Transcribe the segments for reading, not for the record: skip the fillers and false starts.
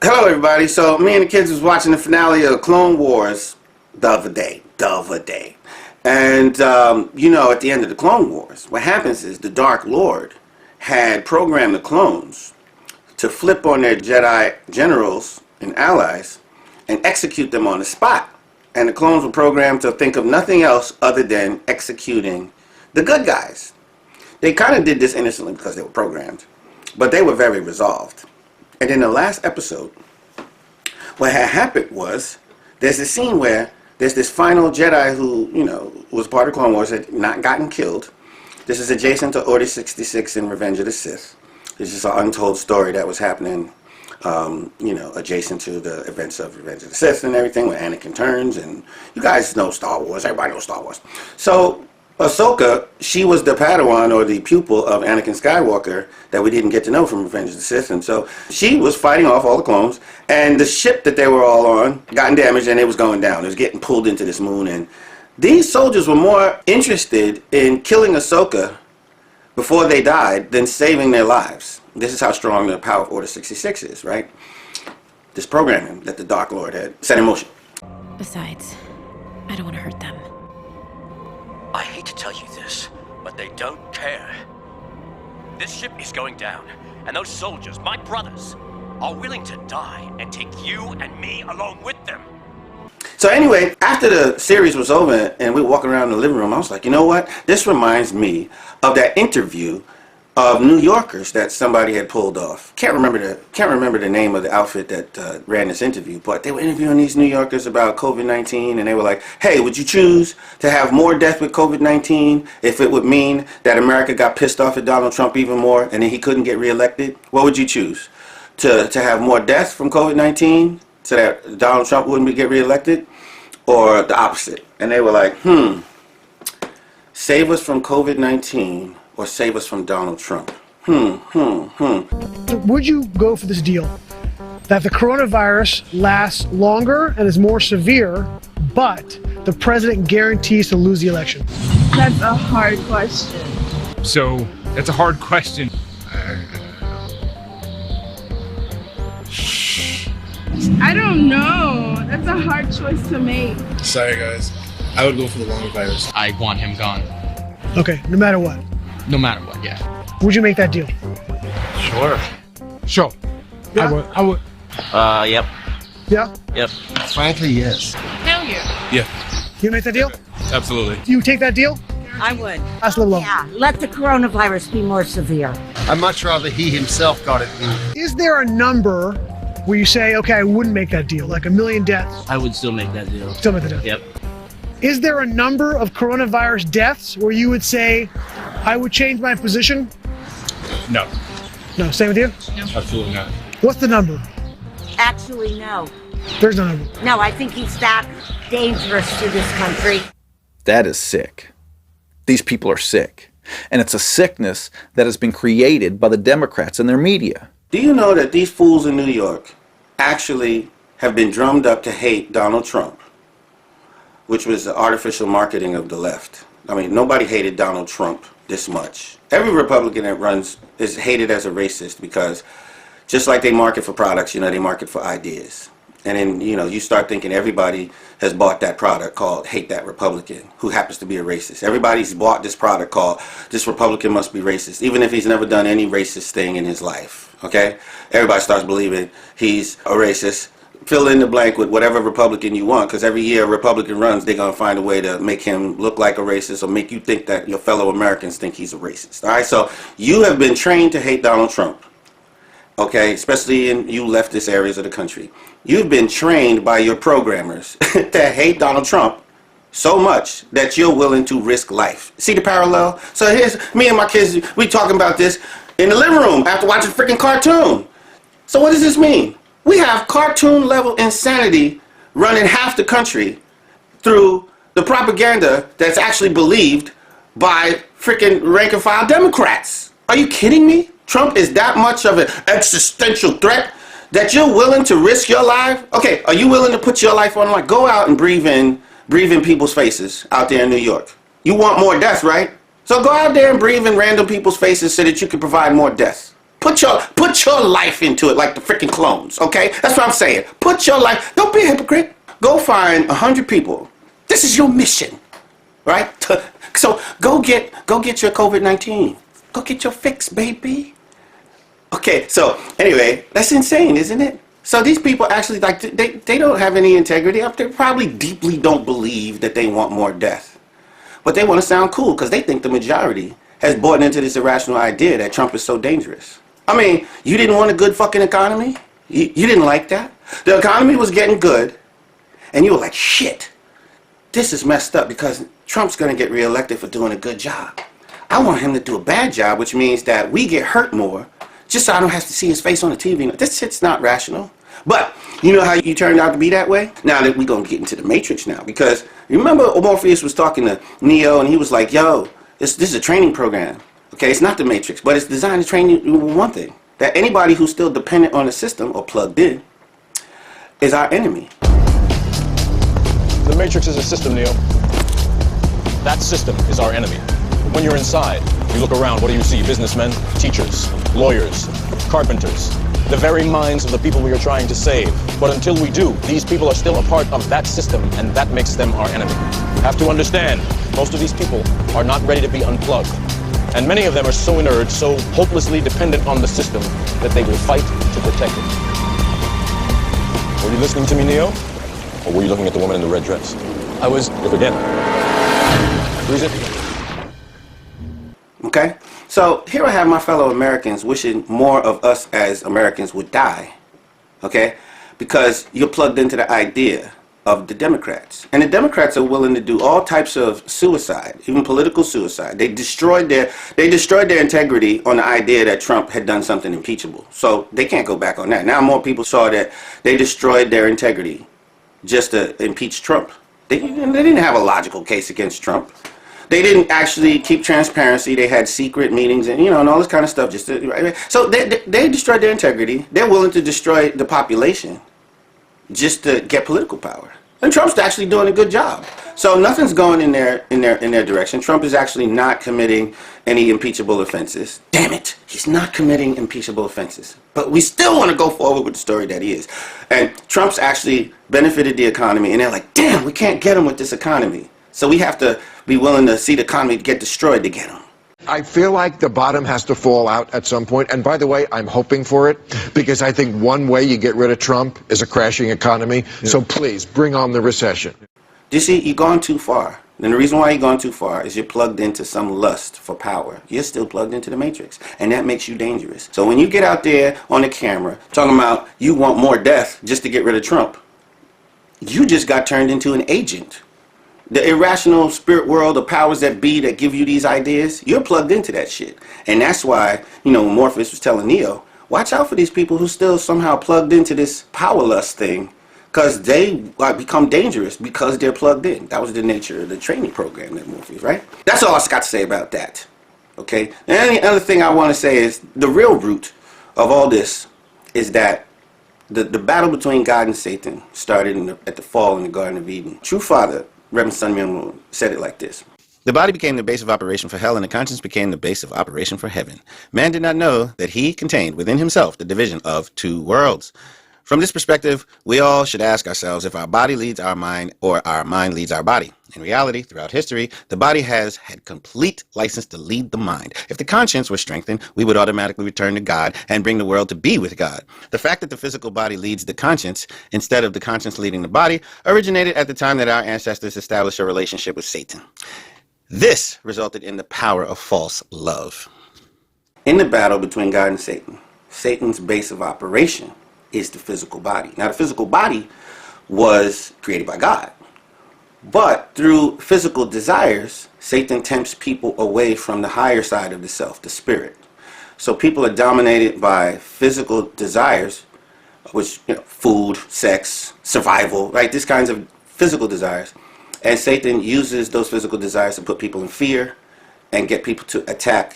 Hello everybody. So me and the kids was watching the finale of Clone Wars the other day. And you know, at the end of the Clone Wars, what happens is the Dark Lord had programmed the clones to flip on their Jedi generals and allies and execute them on the spot. And the clones were programmed to think of nothing else other than executing the good guys. They kind of did this innocently because they were programmed, but they were very resolved. And in the last episode, what had happened was, there's a scene where there's this final Jedi who, you know, was part of Clone Wars, had not gotten killed. This is adjacent to Order 66 in Revenge of the Sith. This is an untold story that was happening, you know, adjacent to the events of Revenge of the Sith and everything, where Anakin turns, and you guys know Star Wars, everybody knows Star Wars. So Ahsoka, she was the Padawan or the pupil of Anakin Skywalker that we didn't get to know from Revenge of the Sith, and so she was fighting off all the clones, and the ship that they were all on got damaged and it was going down. It was getting pulled into this moon, and these soldiers were more interested in killing Ahsoka before they died than saving their lives. This is how strong the power of Order 66 is, right? This programming that the Dark Lord had set in motion. Besides, I don't want to hurt them. I hate to tell you this, but they don't care. This ship is going down, and those soldiers, my brothers, are willing to die and take you and me along with them. So anyway, after the series was over and we were walking around the living room, I was like, you know what? This reminds me of that interview of New Yorkers that somebody had pulled off. Can't remember the name of the outfit that ran this interview, but they were interviewing these New Yorkers about COVID-19, and they were like, hey, would you choose to have more death with COVID-19 if it would mean that America got pissed off at Donald Trump even more and then he couldn't get reelected? What would you choose? To have more deaths from COVID-19 so that Donald Trump wouldn't get reelected, or the opposite? And they were like, save us from COVID-19 or save us from Donald Trump. Would you go for this deal that the coronavirus lasts longer and is more severe, but the president guarantees to lose the election? That's a hard question. So, that's a hard question. I don't know. That's a hard choice to make. Sorry guys, I would go for the longer virus. I want him gone. Okay, no matter what. No matter what, yeah. Would you make that deal? Sure. Yeah. I would. Yep. Yeah? Yep. Frankly, yes. Hell yeah. Yeah, You make that deal? absolutely. You take that deal? I would. That's a little low. Yeah, let the coronavirus be more severe. I'd much rather he himself got it than... Is there a number where you say, okay, I wouldn't make that deal, like 1 million deaths? I would still make that deal. Still make the deal. Yep. Is there a number of coronavirus deaths where you would say, I would change my position? No, No, same with you? absolutely not. What's the number? Actually, no. There's no number. No, I think he's that dangerous to this country. That is sick. These people are sick. And it's a sickness that has been created by the Democrats and their media. Do you know that these fools in New York actually have been drummed up to hate Donald Trump, which was the artificial marketing of the left? I mean, nobody hated Donald Trump this much. Every Republican that runs is hated as a racist because just like they market for products, you know, they market for ideas. And then, you know, you start thinking everybody has bought that product called Hate That Republican, who happens to be a racist. Everybody's bought this product called This Republican Must Be Racist, even if he's never done any racist thing in his life, okay? Everybody starts believing he's a racist. Fill in the blank with whatever Republican you want, because every year a Republican runs, they're going to find a way to make him look like a racist or make you think that your fellow Americans think he's a racist, all right? So you have been trained to hate Donald Trump. Okay, especially in you leftist areas of the country. You've been trained by your programmers to hate Donald Trump so much that you're willing to risk life. See the parallel? So here's me and my kids, we talking about this in the living room after watching a freaking cartoon. So what does this mean? We have cartoon level insanity running half the country through the propaganda that's actually believed by freaking rank and file Democrats. Are you kidding me? Trump is that much of an existential threat that you're willing to risk your life? Okay, are you willing to put your life on the line? Go out and breathe in people's faces out there in New York. You want more deaths, right? So go out there and breathe in random people's faces so that you can provide more deaths. Put your life into it like the freaking clones, okay? That's what I'm saying. Put your life. Don't be a hypocrite. Go find 100 people. This is your mission, right? So go get your COVID-19. Go get your fix, baby. Okay, so anyway, that's insane, isn't it? So these people actually, like, they don't have any integrity. They probably deeply don't believe that they want more death. But they want to sound cool because they think the majority has bought into this irrational idea that Trump is so dangerous. I mean, you didn't want a good fucking economy? You didn't like that? The economy was getting good, and you were like, shit, this is messed up because Trump's going to get reelected for doing a good job. I want him to do a bad job, which means that we get hurt more just so I don't have to see his face on the TV. This shit's not rational. But you know how you turned out to be that way? Now that we're going to get into the Matrix now, because remember Morpheus was talking to Neo and he was like, yo, this is a training program. Okay, it's not the Matrix, but it's designed to train you one thing, that anybody who's still dependent on the system or plugged in is our enemy. The Matrix is a system, Neo. That system is our enemy. When you're inside, you look around, what do you see? Businessmen, teachers, lawyers, carpenters, the very minds of the people we are trying to save. But until we do, these people are still a part of that system, and that makes them our enemy. You have to understand, most of these people are not ready to be unplugged. And many of them are so inert, so hopelessly dependent on the system, that they will fight to protect it. Were you listening to me, Neo? Or were you looking at the woman in the red dress? I was. Look again. Freeze it. Okay? So here I have my fellow Americans wishing more of us as Americans would die. Okay? Because you're plugged into the idea of the Democrats. And the Democrats are willing to do all types of suicide, even political suicide. They destroyed their integrity on the idea that Trump had done something impeachable. So they can't go back on that. Now more people saw that they destroyed their integrity just to impeach Trump. They didn't have a logical case against Trump. They didn't actually keep transparency. They had secret meetings and, and all this kind of stuff. So they destroyed their integrity. They're willing to destroy the population just to get political power. And Trump's actually doing a good job. So nothing's going in their direction. Trump is actually not committing any impeachable offenses. Damn it, he's not committing impeachable offenses. But we still want to go forward with the story that he is. And Trump's actually benefited the economy, and they're like, damn, we can't get him with this economy. So we have to be willing to see the economy get destroyed to get him. I feel like the bottom has to fall out at some point. And by the way, I'm hoping for it because I think one way you get rid of Trump is a crashing economy. Yeah. So please bring on the recession. You see, you've gone too far. And the reason why you've gone too far is you're plugged into some lust for power. You're still plugged into the Matrix. And that makes you dangerous. So when you get out there on the camera talking about you want more death just to get rid of Trump, you just got turned into an agent. The irrational spirit world, the powers that be that give you these ideas, you're plugged into that shit. And that's why, Morpheus was telling Neo, watch out for these people who still somehow plugged into this power lust thing, because they become dangerous because they're plugged in. That was the nature of the training program that Morpheus, right? That's all I got to say about that. Okay? And the other thing I want to say is the real root of all this is that the battle between God and Satan started at the fall in the Garden of Eden. True Father, Reverend Sun Myung Moon, said it like this. The body became the base of operation for hell, and the conscience became the base of operation for heaven. Man did not know that he contained within himself the division of two worlds. From this perspective, we all should ask ourselves if our body leads our mind or our mind leads our body. In reality, throughout history, the body has had complete license to lead the mind. If the conscience were strengthened, we would automatically return to God and bring the world to be with God. The fact that the physical body leads the conscience instead of the conscience leading the body originated at the time that our ancestors established a relationship with Satan. This resulted in the power of false love. In the battle between God and Satan, Satan's base of operation is the physical body. Now, the physical body was created by God. But through physical desires, Satan tempts people away from the higher side of the self, the spirit. So people are dominated by physical desires, which, food, sex, survival, right? These kinds of physical desires. And Satan uses those physical desires to put people in fear and get people to attack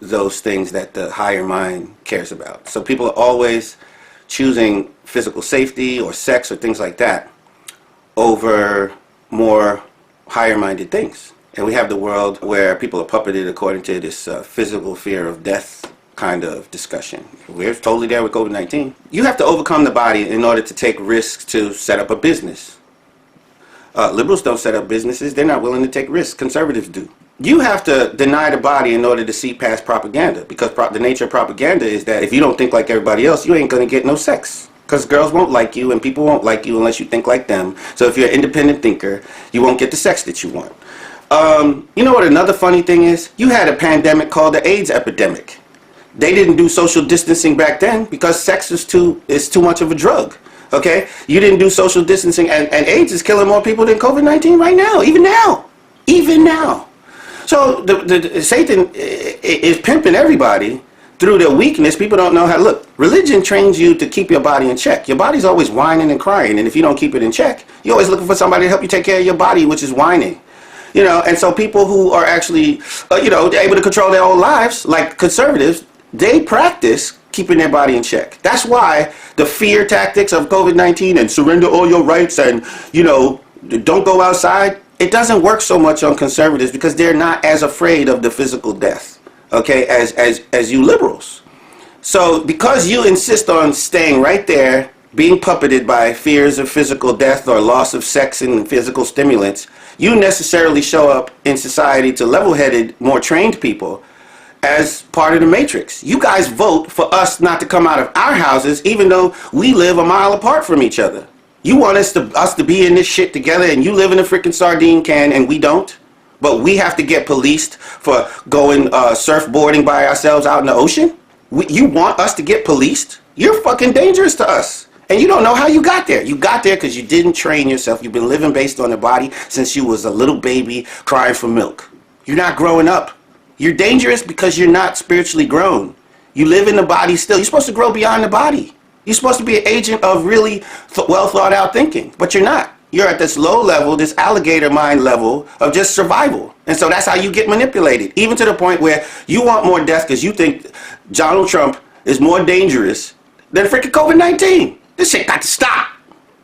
those things that the higher mind cares about. So people are always choosing physical safety or sex or things like that over more higher-minded things. And we have the world where people are puppeted according to this physical fear of death, kind of discussion. We're totally there with COVID-19. You have to overcome the body in order to take risks to set up a business. Liberals don't set up businesses. They're not willing to take risks. Conservatives do. You have to deny the body in order to see past propaganda, because the nature of propaganda is that if you don't think like everybody else, you ain't going to get no sex. Because girls won't like you and people won't like you unless you think like them. So if you're an independent thinker, you won't get the sex that you want. You know what another funny thing is? You had a pandemic called the AIDS epidemic. They didn't do social distancing back then because sex is too much of a drug. Okay? You didn't do social distancing, and AIDS is killing more people than COVID-19 right now, even now. Even now. So Satan is pimping everybody through their weakness. People don't know how to look. Religion trains you to keep your body in check. Your body's always whining and crying, and if you don't keep it in check, you're always looking for somebody to help you take care of your body, which is whining. You know, and so people who are actually, able to control their own lives, like conservatives, they practice keeping their body in check. That's why the fear tactics of COVID-19 and surrender all your rights and, don't go outside, it doesn't work so much on conservatives because they're not as afraid of the physical death, okay, as you liberals. So because you insist on staying right there, being puppeted by fears of physical death or loss of sex and physical stimulants, you necessarily show up in society to level-headed, more trained people as part of the matrix. You guys vote for us not to come out of our houses even though we live a mile apart from each other. You want us to be in this shit together, and you live in a freaking sardine can and we don't? But we have to get policed for going surfboarding by ourselves out in the ocean? You want us to get policed? You're fucking dangerous to us. And you don't know how you got there. You got there because you didn't train yourself. You've been living based on the body since you was a little baby crying for milk. You're not growing up. You're dangerous because you're not spiritually grown. You live in the body still. You're supposed to grow beyond the body. You're supposed to be an agent of really well thought out thinking, but you're not. You're at this low level, this alligator mind level of just survival. And so that's how you get manipulated, even to the point where you want more death because you think Donald Trump is more dangerous than freaking COVID-19. This shit got to stop.